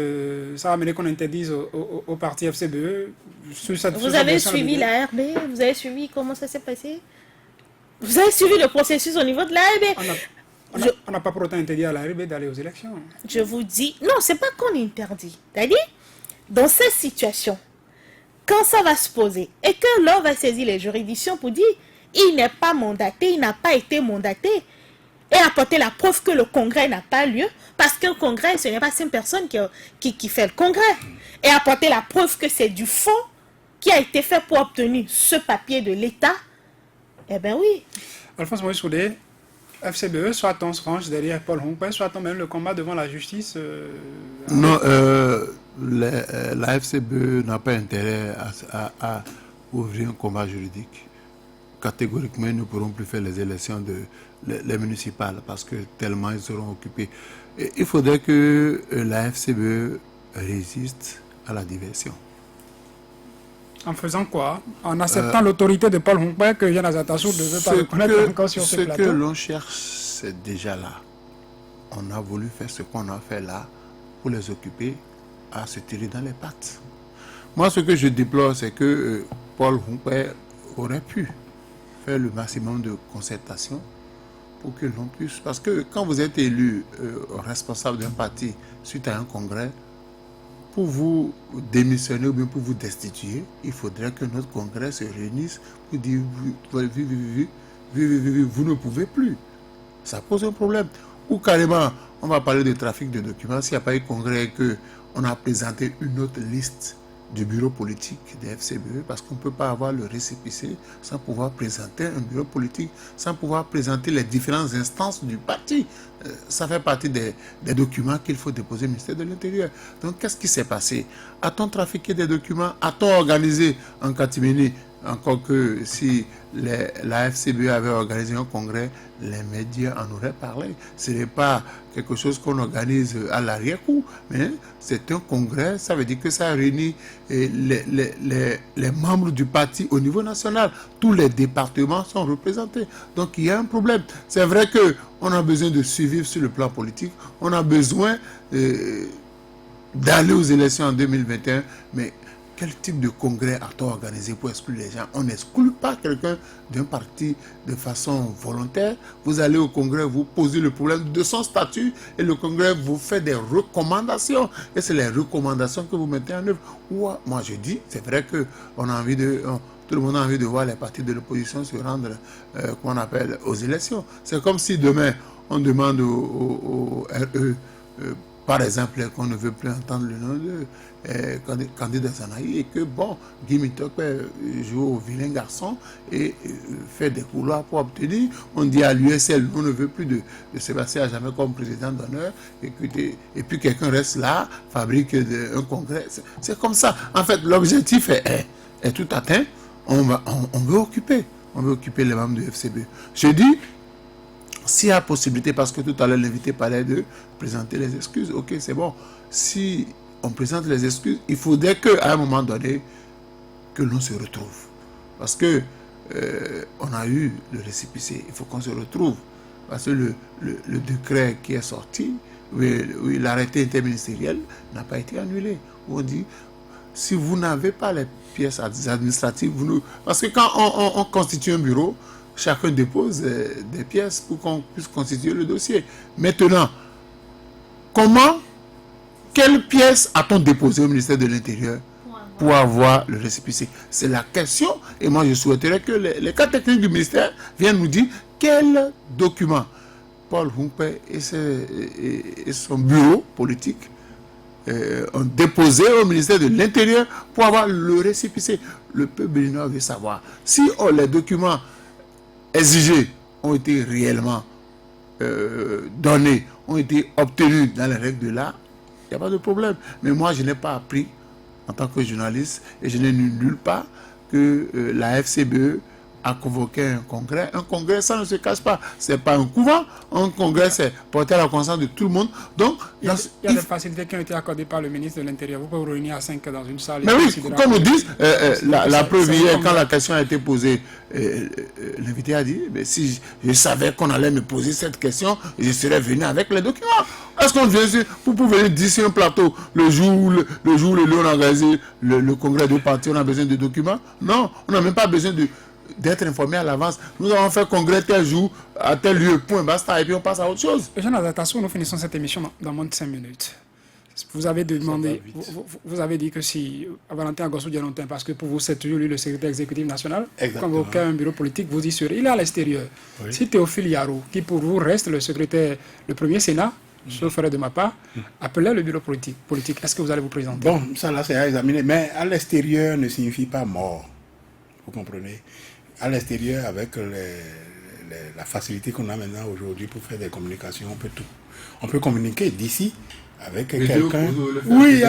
ça va amener qu'on interdise au parti FCBE Vous avez suivi la RB? Vous avez suivi comment ça s'est passé? Vous avez suivi le processus au niveau de la RB? On n'a pas pour autant interdit à la RB d'aller aux élections. Je vous dis, non, c'est pas qu'on interdit. C'est-à-dire, dans cette situation, quand ça va se poser et que l'on va saisir les juridictions pour dire il n'est pas mandaté, il n'a pas été mandaté, et apporter la preuve que le congrès n'a pas lieu, parce qu'un congrès, ce n'est pas une personne qui fait le congrès, et apporter la preuve que c'est du fond qui a été fait pour obtenir ce papier de l'État, eh bien oui. Alphonse Maurice Soudé, FCBE, soit-on se range derrière Paul Humpé, soit-on même le combat devant la justice Non, la FCBE n'a pas intérêt à ouvrir un combat juridique. Catégoriquement, nous ne pourrons plus faire les élections les municipales parce que tellement ils seront occupés. Et il faudrait que la FCBE résiste à la diversion. En faisant quoi? En acceptant l'autorité de Paul Humpé que Yann Azatassou ne veut pas reconnaître encore sur ce plateau? Ce que l'on cherche, c'est déjà là. On a voulu faire ce qu'on a fait là pour les occuper à se tirer dans les pattes. Moi, ce que je déplore, c'est que Paul Humpé aurait pu faire le maximum de concertation pour que l'on puisse... Parce que quand vous êtes élu responsable d'un parti suite à un congrès, pour vous démissionner ou bien pour vous destituer, il faudrait que notre congrès se réunisse pour dire vous ne pouvez plus. Ça pose un problème. Ou carrément, on va parler de trafic de documents. S'il n'y a pas eu congrès et qu'on a présenté une autre liste du bureau politique des FCBE, parce qu'on ne peut pas avoir le récépissé sans pouvoir présenter un bureau politique, sans pouvoir présenter les différentes instances du parti. Ça fait partie des documents qu'il faut déposer au ministère de l'Intérieur. Donc, qu'est-ce qui s'est passé? A-t-on trafiqué des documents? A-t-on organisé en catimini? Encore que si la FCBE avait organisé un congrès, les médias en auraient parlé. Ce n'est pas quelque chose qu'on organise à l'arrière-coup, mais c'est un congrès, ça veut dire que ça réunit les membres du parti au niveau national. Tous les départements sont représentés. Donc il y a un problème. C'est vrai qu'on a besoin de survivre sur le plan politique, on a besoin d'aller aux élections en 2021, mais quel type de congrès a-t-on organisé pour exclure les gens? On n'exclut pas quelqu'un d'un parti de façon volontaire. Vous allez au congrès, vous posez le problème de son statut et le congrès vous fait des recommandations. Et c'est les recommandations que vous mettez en œuvre. Moi, je dis, c'est vrai que on a envie de... tout le monde a envie de voir les partis de l'opposition se rendre, qu'on appelle, aux élections. C'est comme si demain, on demande au RE, par exemple, qu'on ne veut plus entendre le nom de candidat Zanaï et que, bon, Guy Mitokwe joue au vilain garçon et fait des couloirs pour obtenir. On dit à l'USL, on ne veut plus de Sébastien jamais comme président d'honneur et puis quelqu'un reste là, fabrique un congrès. C'est comme ça. En fait, l'objectif est tout atteint. On veut occuper les membres du FCB. Je dis, s'il y a possibilité, parce que tout à l'heure l'invité parlait de présenter les excuses, ok, c'est bon. Si on présente les excuses, il faudrait qu'à un moment donné, que l'on se retrouve. Parce que on a eu le récépissé, il faut qu'on se retrouve. Parce que le décret qui est sorti, oui, l'arrêté interministériel n'a pas été annulé. On dit, si vous n'avez pas les pièces administratives, parce que quand on constitue un bureau, chacun dépose des pièces pour qu'on puisse constituer le dossier. Maintenant, quelles pièces a-t-on déposé au ministère de l'Intérieur pour avoir le récépissé? C'est la question. Et moi, je souhaiterais que les cas techniques du ministère viennent nous dire quels documents Paul Humpe et son bureau politique ont déposé au ministère de l'Intérieur pour avoir le récépissé. Le peuple béninois veut savoir si les documents exigés ont été réellement donnés, ont été obtenus dans les règles de l'art. Il n'y a pas de problème. Mais moi, je n'ai pas appris en tant que journaliste et je n'ai nulle part que la FCBE a convoqué un congrès. Un congrès, ça ne se cache pas. Ce n'est pas un couvent. Un congrès, c'est porter à la conscience de tout le monde. Donc, il y a des facilités qui ont été accordées par le ministre de l'Intérieur. Vous pouvez vous réunir à 5 dans une salle. Mais oui, comme nous disent, la preuve hier, quand la question a été posée, l'invité a dit, mais si je savais qu'on allait me poser cette question, je serais venu avec les documents. Est-ce qu'on vient ici, vous pouvez venir d'ici un plateau, le jour où on a organisé le congrès de parti, on a besoin de documents? Non, on n'a même pas besoin d'être informé à l'avance. Nous avons fait congrès tel jour, à tel lieu, point, basta, et puis on passe à autre chose. Jean Azatassou, nous finissons cette émission dans moins de 5 minutes. Vous avez demandé, vous avez dit que si Valentin Agossou Dialontin, parce que pour vous c'est toujours lui le secrétaire exécutif national, convoqué un bureau politique, vous y serez. Il est à l'extérieur. Oui. Si Théophile Yarou, qui pour vous reste le premier Sénat, je le ferai de ma part, appelez le bureau politique. Est-ce que vous allez vous présenter? Bon, ça là c'est à examiner, mais à l'extérieur ne signifie pas mort. Vous comprenez? À l'extérieur, avec la facilité qu'on a maintenant aujourd'hui pour faire des communications, on peut communiquer d'ici avec quelqu'un. Oui,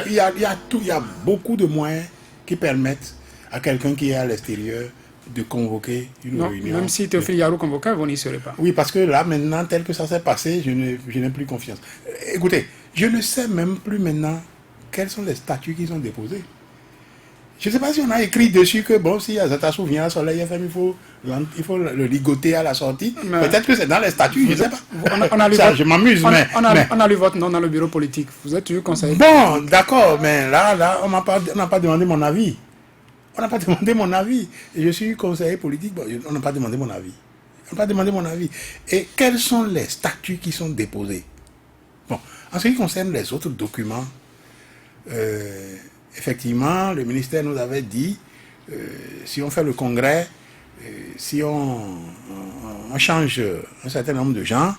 il y a beaucoup de moyens qui permettent à quelqu'un qui est à l'extérieur de convoquer une réunion. Même si Théophile Yarou convoqué, vous n'y serez pas. Oui, parce que là, maintenant, tel que ça s'est passé, je n'ai plus confiance. Écoutez, je ne sais même plus maintenant quels sont les statuts qui sont déposés. Je ne sais pas si on a écrit dessus que, bon, si Azatassou vient à Soleil FM, il faut le ligoter à la sortie. Peut-être que c'est dans les statuts, je ne sais pas. Je m'amuse, mais... On a lu votre nom dans le bureau politique. Vous êtes toujours conseiller. Bon, d'accord, mais là, on n'a pas demandé mon avis. On n'a pas demandé mon avis. Et je suis conseiller politique, bon, on n'a pas demandé mon avis. On n'a pas demandé mon avis. Et quels sont les statuts qui sont déposés? Bon, en ce qui concerne les autres documents, effectivement, le ministère nous avait dit, si on fait le congrès, si on change un certain nombre de gens,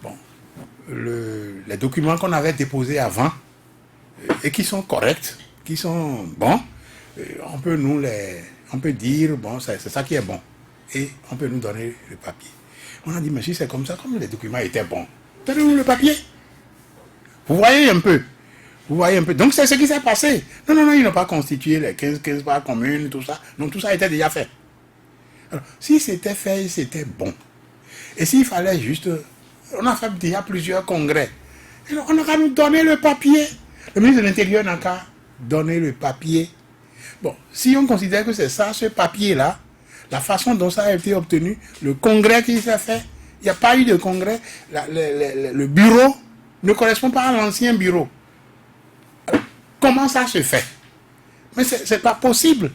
bon, les documents qu'on avait déposés avant, et qui sont corrects, qui sont bons, on peut dire, bon, c'est ça qui est bon. Et on peut nous donner le papier. On a dit, mais si c'est comme ça, comme les documents étaient bons, donnez-nous le papier. Vous voyez un peu. Vous voyez un peu. Donc c'est ce qui s'est passé. Non, ils n'ont pas constitué les 15 parts communes, tout ça. Non, tout ça était déjà fait. Alors, si c'était fait, c'était bon. Et s'il fallait juste... On a fait déjà plusieurs congrès. Alors, on a qu'à nous donner le papier. Le ministre de l'Intérieur n'a qu'à donner le papier. Bon, si on considère que c'est ça, ce papier-là, la façon dont ça a été obtenu, le congrès qui s'est fait, il n'y a pas eu de congrès, le bureau ne correspond pas à l'ancien bureau. Alors, comment ça se fait? Mais c'est pas possible.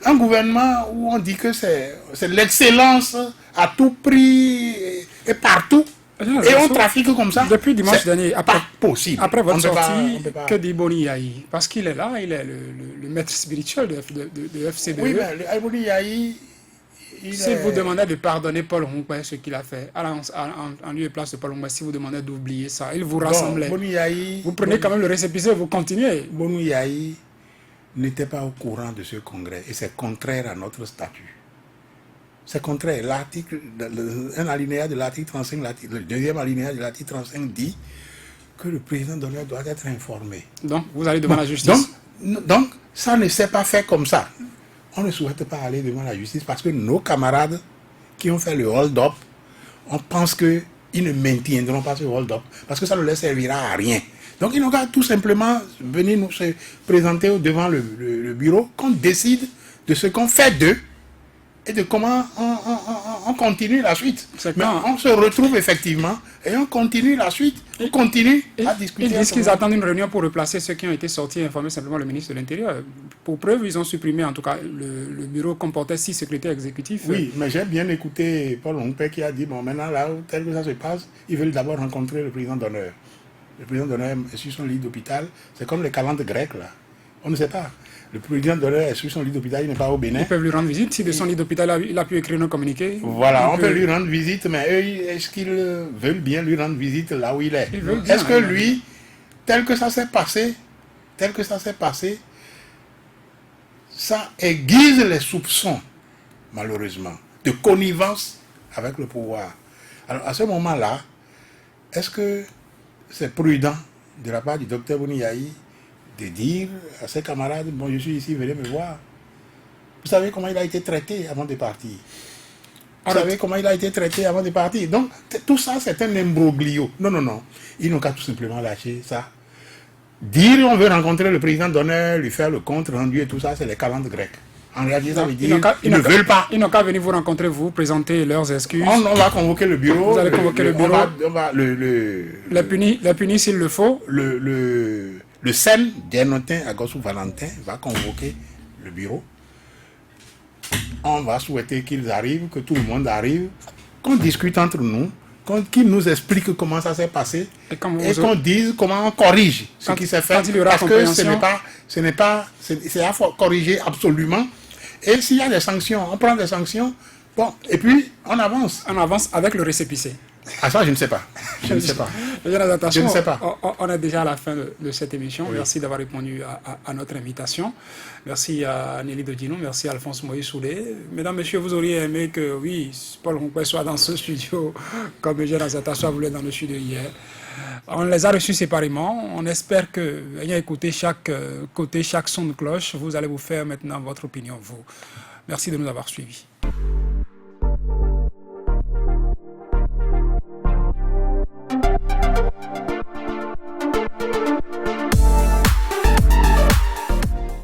Un gouvernement où on dit que c'est l'excellence à tout prix et partout, et on trafique comme ça. Depuis dimanche dernier, pas possible. Après votre On peut sortie, pas. que dit Boni Yahi? Parce qu'il est là, il est le maître spirituel de FCBE. Oui, mais Boni Yahi, si vous demandez de pardonner Paul Hongwe ce qu'il a fait, en lieu et place de Paul Hongwe, si vous demandez d'oublier ça, il vous rassemblait. Vous prenez quand même le récépissé et vous continuez. Boni Yahi n'était pas au courant de ce congrès et c'est contraire à notre statut. C'est contraire. Un alinéa de l'article 35, le deuxième alinéa de l'article 35 dit que le président d'honneur doit être informé. Donc, vous allez devant la justice. Donc, ça ne s'est pas fait comme ça. On ne souhaite pas aller devant la justice parce que nos camarades qui ont fait le hold-up, on pense qu'ils ne maintiendront pas ce hold-up parce que ça ne leur servira à rien. Donc, ils n'ont qu'à tout simplement venir nous se présenter devant le bureau, qu'on décide de ce qu'on fait d'eux et de comment on continue la suite. Mais on se retrouve effectivement et on continue la suite. On continue à discuter. Ils disent qu'ils attendent une réunion pour replacer ceux qui ont été sortis et informer simplement le ministre de l'Intérieur. Pour preuve, ils ont supprimé, en tout cas, le bureau comportait 6 secrétaires exécutifs. Oui, mais j'ai bien écouté Paul Hongwe qui a dit, bon, maintenant, là, tel que ça se passe, ils veulent d'abord rencontrer le président d'honneur. Le président d'honneur est sur son lit d'hôpital. C'est comme les calendes grecques, là. On ne sait pas. Le président d'honneur est sur son lit d'hôpital, il n'est pas au Bénin. Ils peuvent lui rendre visite. Si de son lit d'hôpital, il a pu écrire un communiqué. Voilà, on peut lui rendre visite, mais eux, est-ce qu'ils veulent bien lui rendre visite là où il est? Est-ce que lui, tel que ça s'est passé, ça aiguise les soupçons, malheureusement, de connivence avec le pouvoir. Alors, à ce moment-là, est-ce que c'est prudent de la part du docteur Boni Yahi de dire à ses camarades, bon, je suis ici, venez me voir. Vous savez comment il a été traité avant de partir. Donc, tout ça, c'est un imbroglio. Non. Ils n'ont qu'à tout simplement lâcher ça. Dire on veut rencontrer le président d'honneur, lui faire le compte rendu et tout ça, c'est les calendes grecques. En réalité, ça veut dire qu'ils ne veulent pas. Ils n'ont qu'à venir vous rencontrer, vous présenter leurs excuses. On va convoquer le bureau. Vous allez convoquer le bureau. On va la punir s'il le faut. Le SEM d'Ernotin à Gossou Valentin va convoquer le bureau. On va souhaiter qu'ils arrivent, que tout le monde arrive, qu'on discute entre nous, qu'ils nous expliquent comment ça s'est passé et qu'on dise comment on corrige ce qui s'est fait. Parce que c'est à corriger absolument. Et s'il y a des sanctions, on prend des sanctions, bon, et puis on avance. On avance avec le récépissé. Ah ça, je ne sais pas. Je ne sais pas. On est déjà à la fin de cette émission. Oui. Merci d'avoir répondu à notre invitation. Merci à Nelly Dodino, merci à Alphonse Moïse Soulé. Mesdames, Messieurs, vous auriez aimé que, oui, Paul Hongwe soit dans ce studio comme Eugène Azata voulait dans le studio hier. On les a reçus séparément. On espère que, ayant écouté chaque côté, chaque son de cloche, vous allez vous faire maintenant votre opinion, vous. Merci de nous avoir suivis.